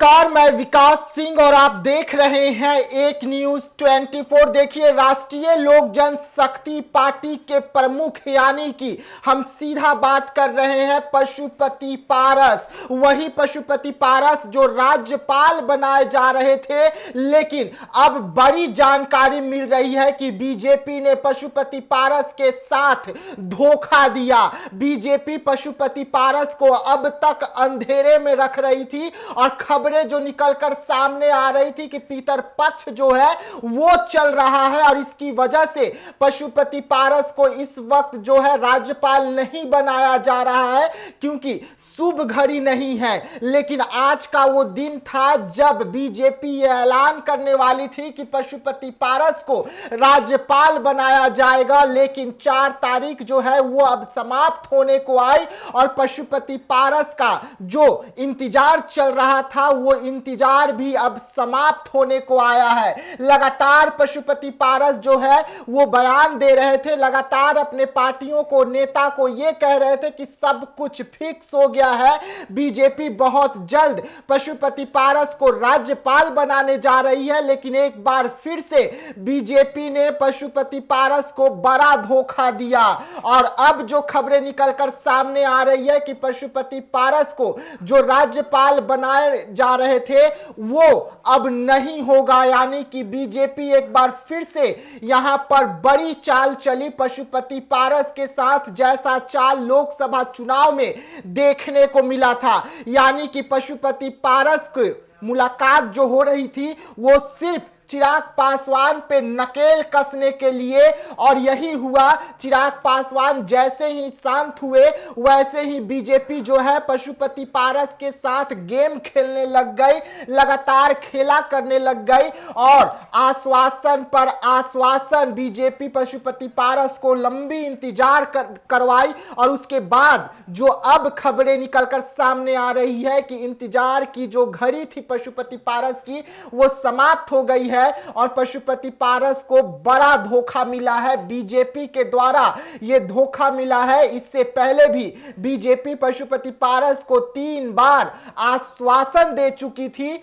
नमस्कार, मैं विकास सिंह और आप देख रहे हैं एक न्यूज 24। देखिए, राष्ट्रीय लोक जनशक्ति पार्टी के प्रमुख यानी कि हम सीधा बात कर रहे हैं पशुपति पारस, वही पशुपति पारस जो राज्यपाल बनाए जा रहे थे। लेकिन अब बड़ी जानकारी मिल रही है कि बीजेपी ने पशुपति पारस के साथ धोखा दिया। बीजेपी पशुपति पारस को अब तक अंधेरे में रख रही थी और खबरें जो निकलकर सामने आ रही थी कि पितर पक्ष जो है वो चल रहा है और इसकी वजह से पशुपति पारस को इस वक्त जो है राज्यपाल नहीं बनाया जा रहा है, क्योंकि शुभ घड़ी नहीं है। लेकिन आज का वो दिन था जब बीजेपी ये ऐलान करने वाली थी कि पशुपति पारस को राज्यपाल बनाया जाएगा। लेकिन 4 तारीख जो है वो अब समाप्त होने को आई और पशुपति पारस का जो इंतजार चल रहा था वो इंतजार भी अब समाप्त होने को आया है। लगातार पशुपति पारस जो है वो बयान दे रहे थे, लगातार अपने पार्टियों को, नेता को ये कह रहे थे कि सब कुछ फिक्स हो गया है, बीजेपी बहुत जल्द पशुपति पारस को राज्यपाल बनाने जा रही है। लेकिन एक बार फिर से बीजेपी ने पशुपति पारस को बड़ा धोखा दिया और अब जो खबरें निकलकर सामने आ रही है कि पशुपति पारस को जो राज्यपाल बनाए जा रहे थे वो अब नहीं होगा। यानी कि बीजेपी एक बार फिर से यहां पर बड़ी चाल चली पशुपति पारस के साथ, जैसा चाल लोकसभा चुनाव में देखने को मिला था। यानी कि पशुपति पारस की मुलाकात जो हो रही थी वो सिर्फ चिराग पासवान पे नकेल कसने के लिए, और यही हुआ। चिराग पासवान जैसे ही शांत हुए वैसे ही बीजेपी जो है पशुपति पारस के साथ गेम खेलने लग गई, लगातार खेला करने लग गई और आश्वासन पर आश्वासन बीजेपी पशुपति पारस को लंबी इंतजार करवाई। और उसके बाद जो अब खबरें निकलकर सामने आ रही है कि इंतजार की जो घड़ी थी पशुपति पारस की वो समाप्त हो गई है और पशुपति पारस को बड़ा धोखा मिला है बीजेपी के द्वारा। यह धोखा मिला है, इससे पहले भी बीजेपी पशुपति पारस को 3 बार आश्वासन दे चुकी थी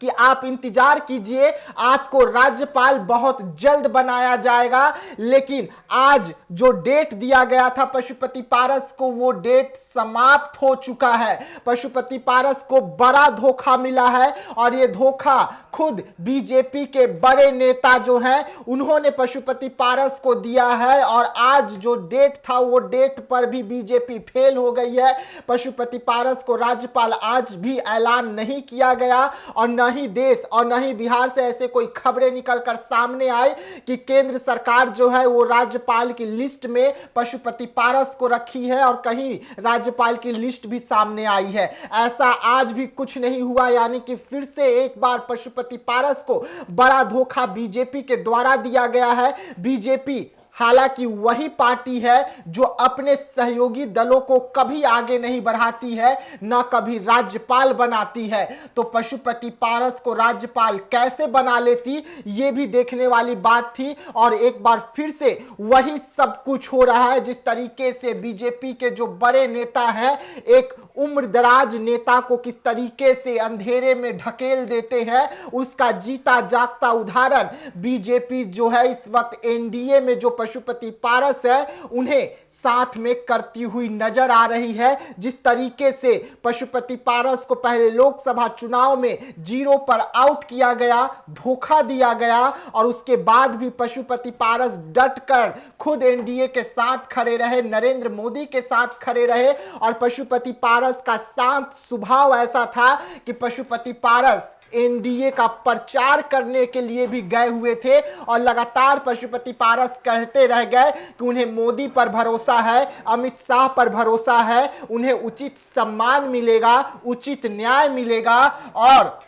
कि आप इंतजार कीजिए, आपको राज्यपाल बहुत जल्द बनाया जाएगा। लेकिन आज जो डेट दिया गया था पशुपति पारस को वो डेट समाप्त हो चुका है। पशुपति पारस को बड़ा धोखा मिला है और ये धोखा खुद बीजेपी के बड़े नेता जो हैं उन्होंने पशुपति पारस को दिया है और आज जो डेट था वो डेट पर भी बीजेपी फेल हो गई है। पशुपति पारस को राज्यपाल आज भी ऐलान नहीं किया गया और न ही देश और न ही बिहार से ऐसे कोई खबरें निकलकर सामने आई कि केंद्र सरकार जो है वो राज्यपाल की लिस्ट में पशुपति पारस को रखी है और कहीं राज्यपाल की लिस्ट भी सामने आई है। ऐसा आज भी कुछ नहीं हुआ। यानी कि फिर से एक बार पशुपति पारस को बड़ा धोखा बीजेपी के द्वारा दिया गया है। बीजेपी हालांकि वही पार्टी है जो अपने सहयोगी दलों को कभी आगे नहीं बढ़ाती है, न कभी राज्यपाल बनाती है। तो पशुपति पारस को राज्यपाल कैसे बना लेती ये भी देखने वाली बात थी। और एक बार फिर से वही सब कुछ हो रहा है जिस तरीके से बीजेपी के जो बड़े नेता हैं एक उम्रदराज नेता को किस तरीके से अंधेरे में ढकेल देते हैं, उसका जीता जागता उदाहरण बीजेपी जो है इस वक्त एनडीए में जो पशुपति पारस है उन्हें साथ में करती हुई नजर आ रही है। जिस तरीके से पशुपति पारस को पहले लोकसभा चुनाव में 0 पर आउट किया गया, धोखा दिया गया और उसके बाद भी पशुपति पारस डटकर खुद एनडीए के साथ खड़े रहे, नरेंद्र मोदी के साथ खड़े रहे और पशुपति पारस का शांत स्वभाव ऐसा था कि पशुपति पारस एनडीए का प्रचार करने के लिए भी गए हुए थे और लगातार पशुपति पारस कहते रह गए कि उन्हें मोदी पर भरोसा है, अमित शाह पर भरोसा है, उन्हें उचित सम्मान मिलेगा, उचित न्याय मिलेगा और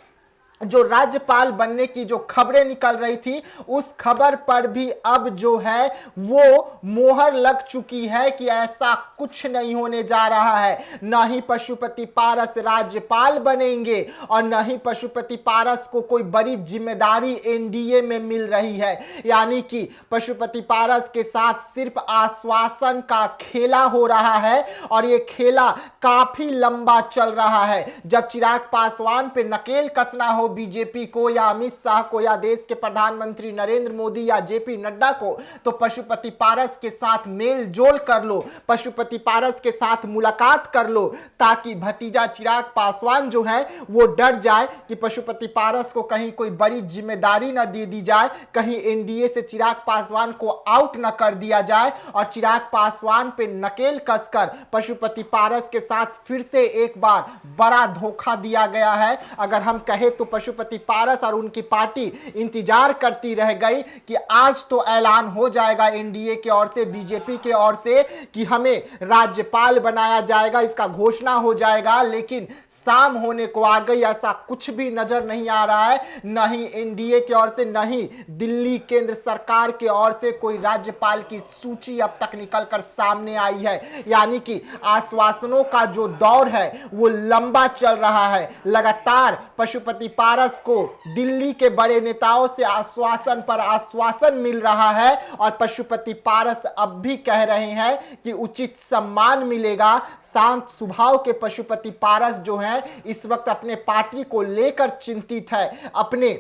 जो राज्यपाल बनने की जो खबरें निकल रही थी, उस खबर पर भी अब जो है वो मोहर लग चुकी है कि ऐसा कुछ नहीं होने जा रहा है। न ही पशुपति पारस राज्यपाल बनेंगे और न ही पशुपति पारस को कोई बड़ी जिम्मेदारी एनडीए में मिल रही है। यानी कि पशुपति पारस के साथ सिर्फ आश्वासन का खेला हो रहा है और ये खेला काफी लंबा चल रहा है। जब चिराग पासवान पे नकेल कसना हो बीजेपी को या अमित शाह को या देश के प्रधानमंत्री नरेंद्र मोदी या जेपी नड्डा को, तो पशुपति पारस के साथ मेल जोल कर लो, पशुपति पारस के साथ मुलाकात कर लो, ताकि भतीजा चिराग पासवान जो है वो डर जाए कि पशुपति पारस को कहीं कोई बड़ी जिम्मेदारी न दे दी जाए, कहीं एनडीए से चिराग पासवान को आउट न कर दिया जाए और चिराग पासवान पे नकेल कसकर पशुपति पारस के साथ फिर से एक बार बड़ा धोखा दिया गया है। अगर हम कहें तो पशुपति पारस और उनकी पार्टी इंतजार करती रह गई कि आज तो ऐलान हो जाएगा एनडीए की ओर से, बीजेपी के ओर से कि हमें राज्यपाल बनाया जाएगा, इसका घोषणा हो जाएगा। लेकिन शाम होने को आ गई, ऐसा कुछ भी नजर नहीं आ रहा है। न ही एनडीए की ओर से न ही दिल्ली केंद्र सरकार की ओर से कोई राज्यपाल की सूची अब तक निकलकर सामने आई है। यानी कि आश्वासनों का जो दौर है वो लंबा चल रहा है। लगातार पशुपति पारस को दिल्ली के बड़े नेताओं से आश्वासन पर आश्वासन मिल रहा है और पशुपति पारस अब भी कह रहे हैं कि उचित सम्मान मिलेगा। शांत स्वभाव के पशुपति पारस जो हैं इस वक्त अपने पार्टी को लेकर चिंतित है, अपने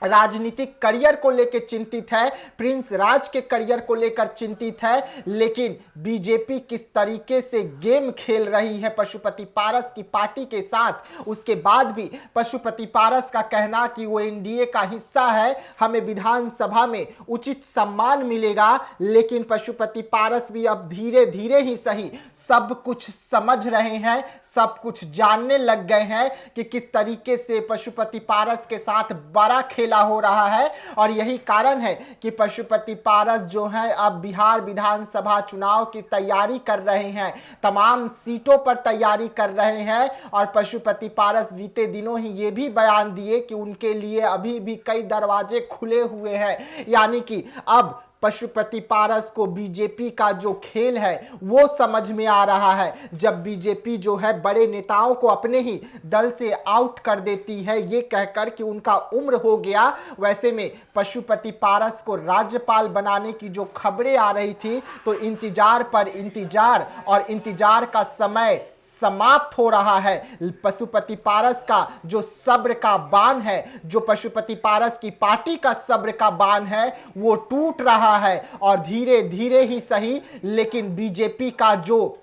राजनीतिक करियर को लेकर चिंतित है, प्रिंस राज के करियर को लेकर चिंतित है। लेकिन बीजेपी किस तरीके से गेम खेल रही है पशुपति पारस की पार्टी के साथ, उसके बाद भी पशुपति पारस का कहना कि वो एनडीए का हिस्सा है, हमें विधानसभा में उचित सम्मान मिलेगा। लेकिन पशुपति पारस भी अब धीरे धीरे ही सही सब कुछ समझ रहे हैं, सब कुछ जानने लग गए हैं कि किस तरीके से पशुपति पारस के साथ बड़ा हो रहा है। और यही कारण है कि पशुपति पारस जो है अब बिहार विधानसभा चुनाव की तैयारी कर रहे हैं, तमाम सीटों पर तैयारी कर रहे हैं। और पशुपति पारस बीते दिनों ही ये भी बयान दिए कि उनके लिए अभी भी कई दरवाजे खुले हुए हैं। यानी कि अब पशुपति पारस को बीजेपी का जो खेल है वो समझ में आ रहा है। जब बीजेपी जो है बड़े नेताओं को अपने ही दल से आउट कर देती है ये कहकर कि उनका उम्र हो गया, वैसे में पशुपति पारस को राज्यपाल बनाने की जो खबरें आ रही थी तो इंतजार पर इंतजार और इंतजार का समय समाप्त हो रहा है। पशुपति पारस का जो सब्र का बांध है, जो पशुपति पारस की पार्टी का सब्र का बांध है वो टूट रहा है। और धीरे धीरे ही सही, लेकिन बीजेपी का जो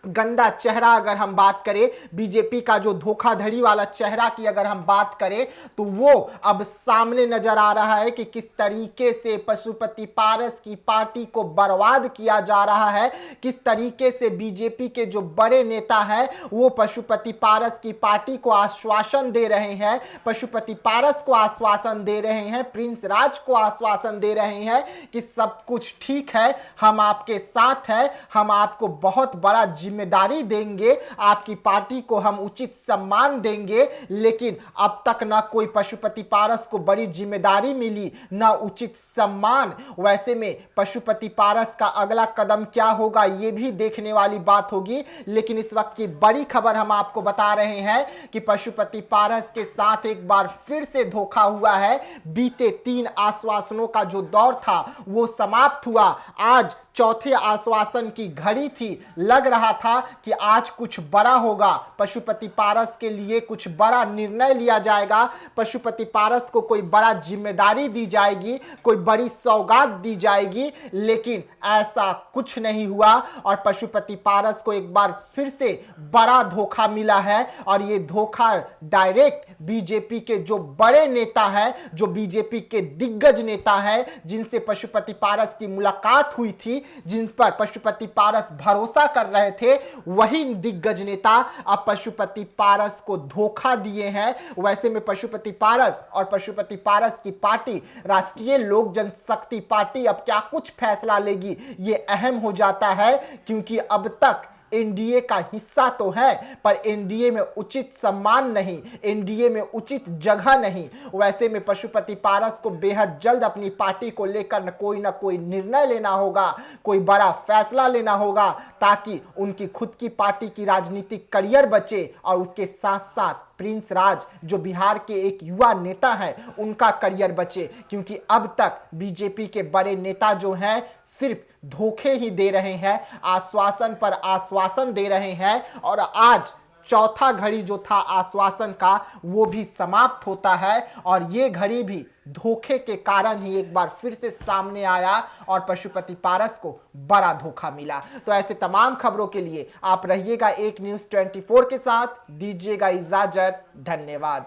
गंदा चेहरा अगर हम बात करें, बीजेपी का जो धोखाधड़ी वाला चेहरा की अगर हम बात करें तो वो अब सामने नजर आ रहा है कि किस तरीके से पशुपति पारस की पार्टी को बर्बाद किया जा रहा है, किस तरीके से बीजेपी के जो बड़े नेता हैं वो पशुपति पारस की पार्टी को आश्वासन दे रहे हैं, पशुपति पारस को आश्वासन दे रहे हैं, प्रिंस राज को आश्वासन दे रहे हैं कि सब कुछ ठीक है, हम आपके साथ हैं, हम आपको बहुत बड़ा जिम्मेदारी देंगे, आपकी पार्टी को हम उचित सम्मान देंगे। लेकिन अब तक ना कोई पशुपति पारस को बड़ी जिम्मेदारी मिली, ना उचित सम्मान। वैसे में पशुपति पारस का अगला कदम क्या होगा ये भी देखने वाली बात होगी। लेकिन इस वक्त की बड़ी खबर हम आपको बता रहे हैं कि पशुपति पारस के साथ एक बार फिर से धोखा हुआ है। बीते 3 आश्वासनों का जो दौर था वो समाप्त हुआ। आज चौथे आश्वासन की घड़ी थी, लग रहा था कि आज कुछ बड़ा होगा, पशुपति पारस के लिए कुछ बड़ा निर्णय लिया जाएगा, पशुपति पारस को कोई बड़ा जिम्मेदारी दी जाएगी, कोई बड़ी सौगात दी जाएगी। लेकिन ऐसा कुछ नहीं हुआ और पशुपति पारस को एक बार फिर से बड़ा धोखा मिला है। और ये धोखा डायरेक्ट बीजेपी के जो बड़े नेता हैं, जो बीजेपी के दिग्गज नेता हैं, जिनसे पशुपति पारस की मुलाकात हुई थी, जिन पर पशुपति पारस भरोसा कर रहे थे, वही दिग्गज नेता अब पशुपति पारस को धोखा दिए हैं। वैसे में पशुपति पारस और पशुपति पारस की पार्टी राष्ट्रीय लोक जनशक्ति पार्टी अब क्या कुछ फैसला लेगी ये अहम हो जाता है, क्योंकि अब तक एनडीए का हिस्सा तो है, पर एनडीए में उचित सम्मान नहीं, एनडीए में उचित जगह नहीं। वैसे में पशुपति पारस को बेहद जल्द अपनी पार्टी को लेकर न कोई निर्णय लेना होगा, कोई बड़ा फैसला लेना होगा, ताकि उनकी खुद की पार्टी की राजनीतिक करियर बचे और उसके साथ साथ प्रिंस राज जो बिहार के एक युवा नेता हैं उनका करियर बचे। क्योंकि अब तक बीजेपी के बड़े नेता जो हैं सिर्फ धोखे ही दे रहे हैं, आश्वासन पर आश्वासन दे रहे हैं, और आज चौथा घड़ी जो था आश्वासन का वो भी समाप्त होता है, और ये घड़ी भी धोखे के कारण ही एक बार फिर से सामने आया और पशुपति पारस को बड़ा धोखा मिला। तो ऐसे तमाम खबरों के लिए आप रहिएगा एक न्यूज़ 24 के साथ, दीजिएगा इजाजत, धन्यवाद।